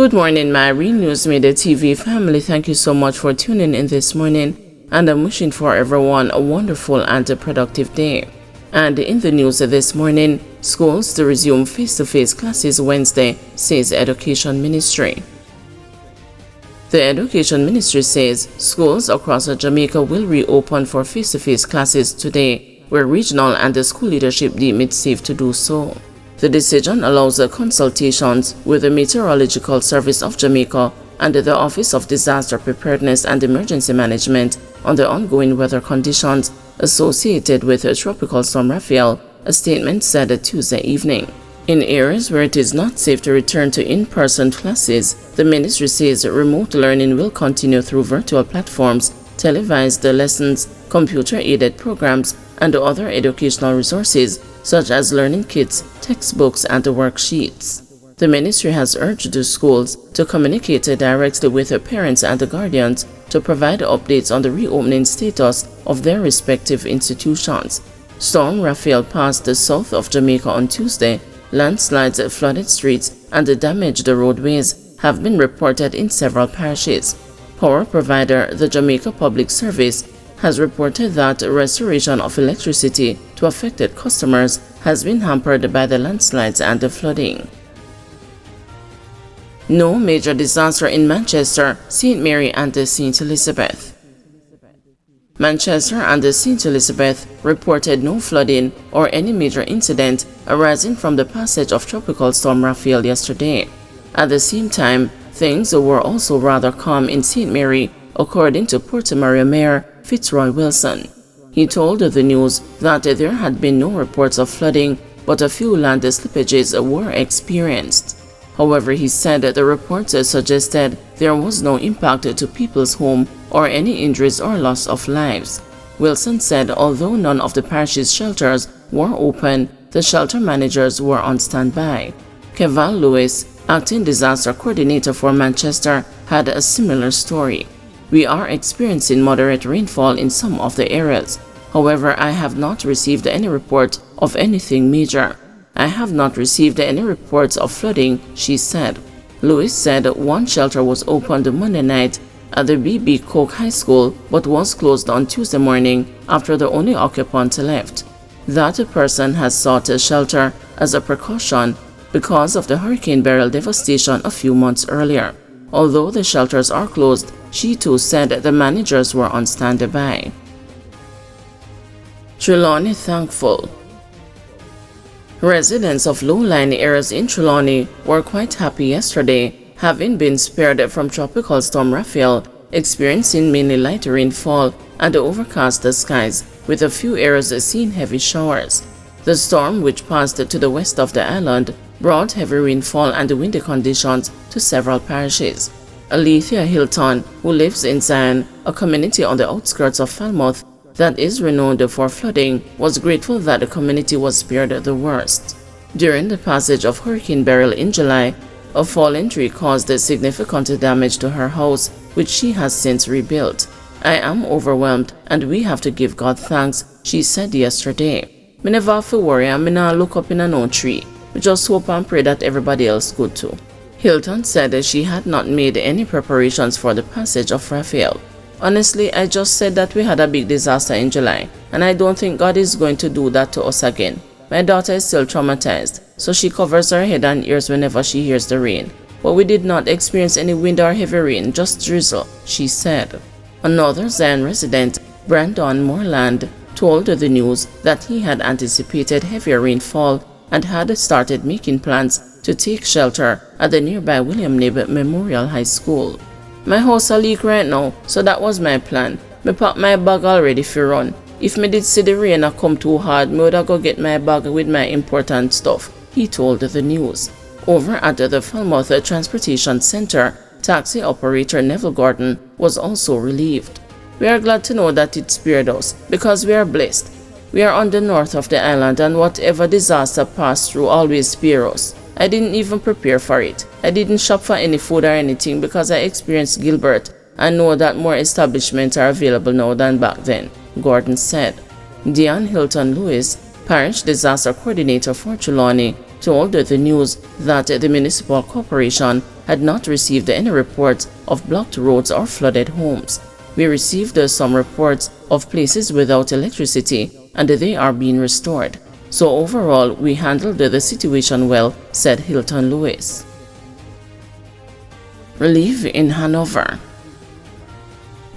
Good morning, my Real News Midday TV family. Thank you so much for tuning in this morning, and I'm wishing for everyone a wonderful and a productive day. And in the news this morning, schools to resume face-to-face classes Wednesday, says Education Ministry. The Education Ministry says schools across Jamaica will reopen for face-to-face classes today, where regional and the school leadership deem it safe to do so. The decision allows consultations with the Meteorological Service of Jamaica and the Office of Disaster Preparedness and Emergency Management on the ongoing weather conditions associated with Tropical Storm Rafael, a statement said Tuesday evening. In areas where it is not safe to return to in-person classes, the ministry says remote learning will continue through virtual platforms, televised lessons, computer-aided programs, and other educational resources such as learning kits, textbooks, and worksheets. The ministry has urged the schools to communicate directly with the parents and the guardians to provide updates on the reopening status of their respective institutions. Storm Rafael passed the south of Jamaica on Tuesday. Landslides, flooded streets, and damaged roadways have been reported in several parishes. Power provider, the Jamaica Public Service, has reported that restoration of electricity to affected customers has been hampered by the landslides and the flooding. No major disaster in Manchester, St. Mary and St. Elizabeth. Manchester and St. Elizabeth reported no flooding or any major incident arising from the passage of Tropical Storm Rafael yesterday. At the same time, things were also rather calm in St. Mary, according to Porto Maria Mayor Fitzroy Wilson. He told the news that there had been no reports of flooding, but a few land slippages were experienced. However, he said the reports suggested there was no impact to people's home or any injuries or loss of lives. Wilson said although none of the parish's shelters were open, the shelter managers were on standby. Keval Lewis, acting disaster coordinator for Manchester, had a similar story. We are experiencing moderate rainfall in some of the areas. However, I have not received any report of anything major. I have not received any reports of flooding, she said. Lewis said one shelter was opened Monday night at the B.B. Coke High School but was closed on Tuesday morning after the only occupant left. That person has sought a shelter as a precaution because of the Hurricane Beryl devastation a few months earlier. Although the shelters are closed, she too said the managers were on standby. Trelawney thankful. Residents of low-lying areas in Trelawney were quite happy yesterday, having been spared from Tropical Storm Rafael, experiencing mainly light rainfall and overcast skies, with a few areas seeing heavy showers. The storm, which passed to the west of the island, brought heavy rainfall and windy conditions to several parishes. Alethea Hilton, who lives in Zion, a community on the outskirts of Falmouth that is renowned for flooding, was grateful that the community was spared the worst. During the passage of Hurricane Beryl in July, a fallen tree caused significant damage to her house, which she has since rebuilt. I am overwhelmed and we have to give God thanks, she said yesterday. Me never have to worry and me not look up in a no tree. We just hope and pray that everybody else could too. Hilton said she had not made any preparations for the passage of Rafael. Honestly, I just said that we had a big disaster in July, and I don't think God is going to do that to us again. My daughter is still traumatized, so she covers her head and ears whenever she hears the rain. But we did not experience any wind or heavy rain, just drizzle, she said. Another Zion resident, Brandon Moreland, told the news that he had anticipated heavier rainfall and had started making plans to take shelter at the nearby William Knibb Memorial High School. My house a leak right now, so that was my plan. Me pack my bag already for run. If me did see the rain a come too hard, me woulda go get my bag with my important stuff, he told the news. Over at the Falmouth Transportation Center, taxi operator Neville Gordon was also relieved. We are glad to know that it spared us, because we are blessed. We are on the north of the island, and whatever disaster passed through always spare us. I didn't even prepare for it. I didn't shop for any food or anything because I experienced Gilbert and know that more establishments are available now than back then, Gordon said. Diane Hilton Lewis, Parish Disaster Coordinator for Trelawney, told the news that the municipal corporation had not received any reports of blocked roads or flooded homes. We received some reports of places without electricity and they are being restored. So overall, we handled the situation well, said Hilton Lewis. Relief in Hanover.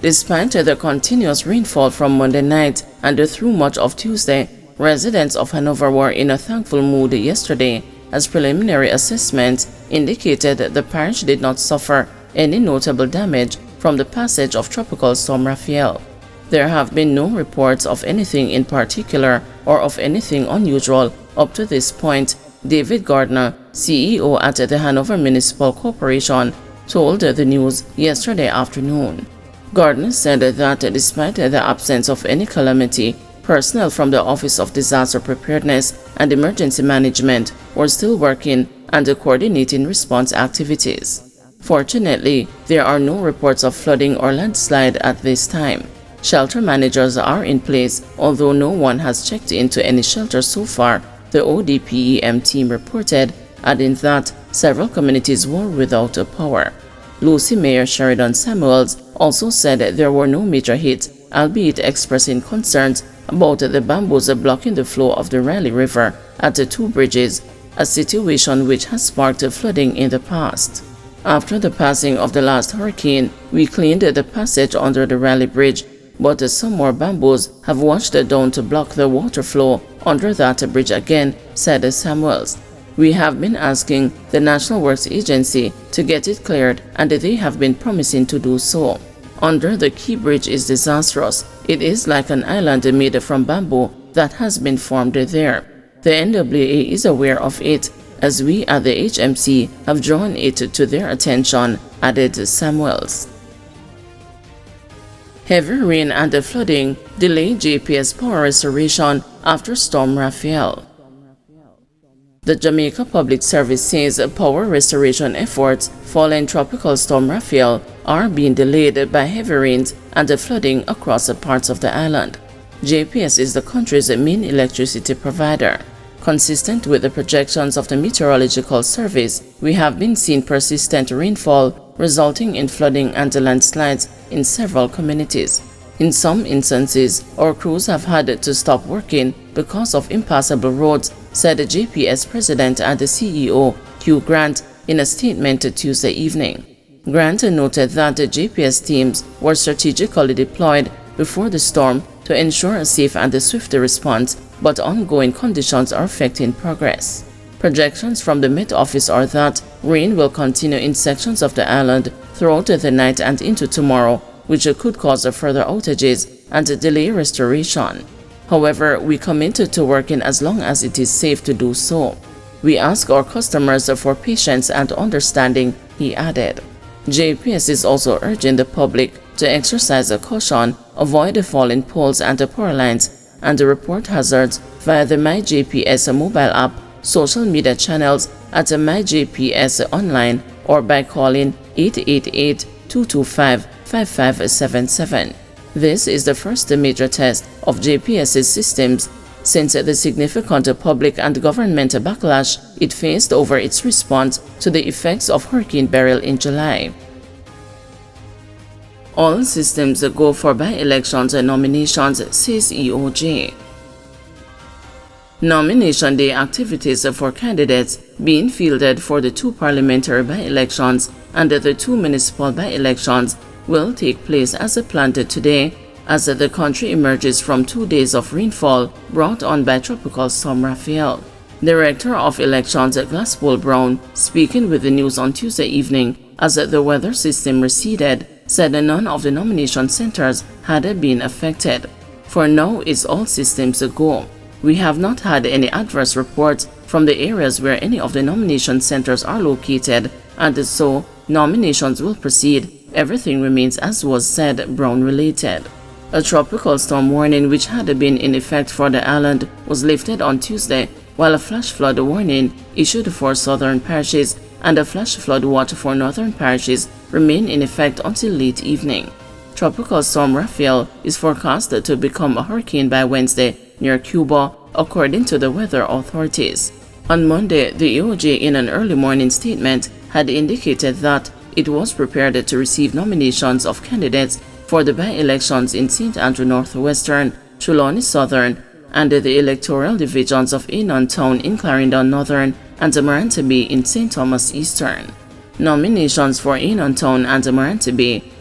Despite the continuous rainfall from Monday night and through much of Tuesday, residents of Hanover were in a thankful mood yesterday, as preliminary assessments indicated the parish did not suffer any notable damage from the passage of Tropical Storm Rafael. There have been no reports of anything in particular or of anything unusual up to this point, David Gardner, CEO at the Hanover Municipal Corporation, told the news yesterday afternoon. Gardner said that despite the absence of any calamity, personnel from the Office of Disaster Preparedness and Emergency Management were still working and coordinating response activities. Fortunately, there are no reports of flooding or landslide at this time. Shelter managers are in place, although no one has checked into any shelter so far, the ODPEM team reported, adding that several communities were without power. Lucy Mayor Sheridan Samuels also said there were no major hits, albeit expressing concerns about the bamboos blocking the flow of the Raleigh River at the two bridges, a situation which has sparked flooding in the past. After the passing of the last hurricane, we cleaned the passage under the Raleigh Bridge, but some more bamboos have washed down to block the water flow under that bridge again, said Samuels. We have been asking the National Works Agency to get it cleared, and they have been promising to do so. Under the Key Bridge is disastrous. It is like an island made from bamboo that has been formed there. The NWA is aware of it, as we at the HMC have drawn it to their attention, added Samuels. Heavy rain and the flooding delay JPS power restoration after Storm Rafael. The Jamaica Public Service says power restoration efforts following Tropical Storm Rafael are being delayed by heavy rains and the flooding across parts of the island. JPS is the country's main electricity provider. Consistent with the projections of the Meteorological Service, we have been seeing persistent rainfall resulting in flooding and landslides in several communities. In some instances, our crews have had to stop working because of impassable roads, said the JPS President and the CEO, Hugh Grant, in a statement Tuesday evening. Grant noted that the JPS teams were strategically deployed before the storm to ensure a safe and swift response, but ongoing conditions are affecting progress. Projections from the Met Office are that rain will continue in sections of the island throughout the night and into tomorrow, which could cause further outages and delay restoration. However, we committed to working as long as it is safe to do so. We ask our customers for patience and understanding, he added. JPS is also urging the public to exercise caution, avoid falling poles and power lines, and report hazards via the MyJPS mobile app, social media channels at MyJPS online, or by calling 888-225-5577. This is the first major test of JPS's systems since the significant public and government backlash it faced over its response to the effects of Hurricane Beryl in July. All systems go for by-elections and nominations, says EOJ. Nomination day activities for candidates being fielded for the 2 parliamentary by-elections and the 2 municipal by-elections will take place as planned today, as the country emerges from 2 days of rainfall brought on by Tropical Storm Rafael. Director of Elections Glasspool Brown, speaking with the news on Tuesday evening as the weather system receded, said none of the nomination centers had been affected. For now, it's all systems go. We have not had any adverse reports from the areas where any of the nomination centers are located, and so nominations will proceed. Everything remains as was said, Brown related. A tropical storm warning which had been in effect for the island was lifted on Tuesday, while a flash flood warning issued for southern parishes and a flash flood watch for northern parishes remain in effect until late evening. Tropical Storm Rafael is forecast to become a hurricane by Wednesday near Cuba, according to the weather authorities. On Monday, the EOJ in an early morning statement had indicated that it was prepared to receive nominations of candidates for the by-elections in St. Andrew Northwestern, Trelawney Southern, and the electoral divisions of Enon Town in Clarendon Northern and Amaranth in St. Thomas Eastern. Nominations for Enon Town and Amaranth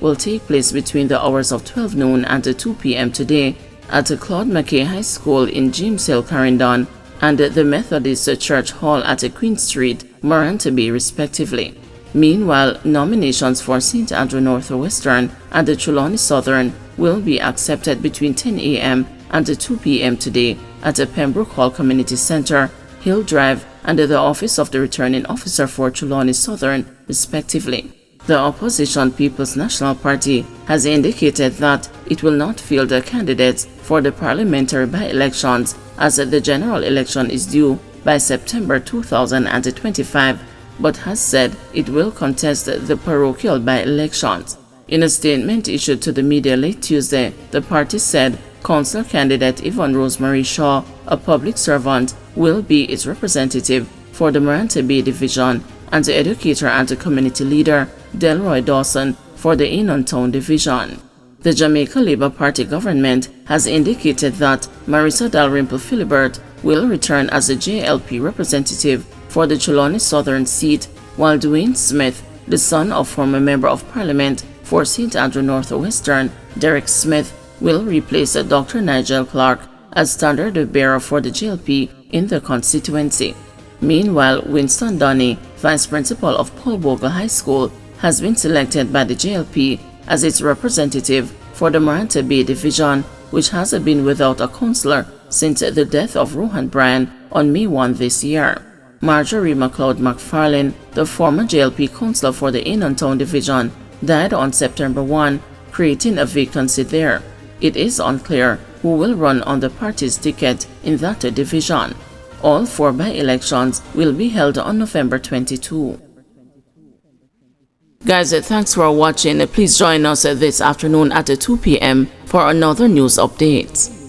will take place between the hours of 12 noon and 2 p.m. today at Claude McKay High School in James Hill, Clarendon, and the Methodist Church Hall at Queen Street, Amaranth respectively. Meanwhile, nominations for St. Andrew Northwestern and the Trelawney Southern will be accepted between 10 a.m. and 2 p.m. today at the Pembroke Hall Community Center, Hill Drive, and the office of the returning officer for Trelawney Southern, respectively. The opposition People's National Party has indicated that it will not field the candidates for the parliamentary by-elections as the general election is due by September 2025, but has said it will contest the parochial by-elections. In a statement issued to the media late Tuesday, the party said Council candidate Yvonne Rosemary Shaw, a public servant, will be its representative for the Amaranth division, and the educator and the community leader Delroy Dawson for the Enon Town division. The Jamaica Labour Party government has indicated that Marissa Dalrymple Philibert will return as a JLP representative for the Trelawney Southern seat, while Dwayne Smith, the son of former Member of Parliament for St. Andrew Northwestern, Derek Smith, will replace Dr. Nigel Clark as standard-bearer for the JLP in the constituency. Meanwhile, Winston Donny, Vice Principal of Paul Bogle High School, has been selected by the JLP as its representative for the Amaranth division, which has been without a councillor since the death of Rohan Bryan on May 1 this year. Marjorie McLeod McFarlane, the former JLP councillor for the Enon Town division, died on September 1, creating a vacancy there. It is unclear who will run on the party's ticket in that division. All 4 by-elections will be held on November 22. Guys, thanks for watching. Please join us this afternoon at 2 p.m. for another news update.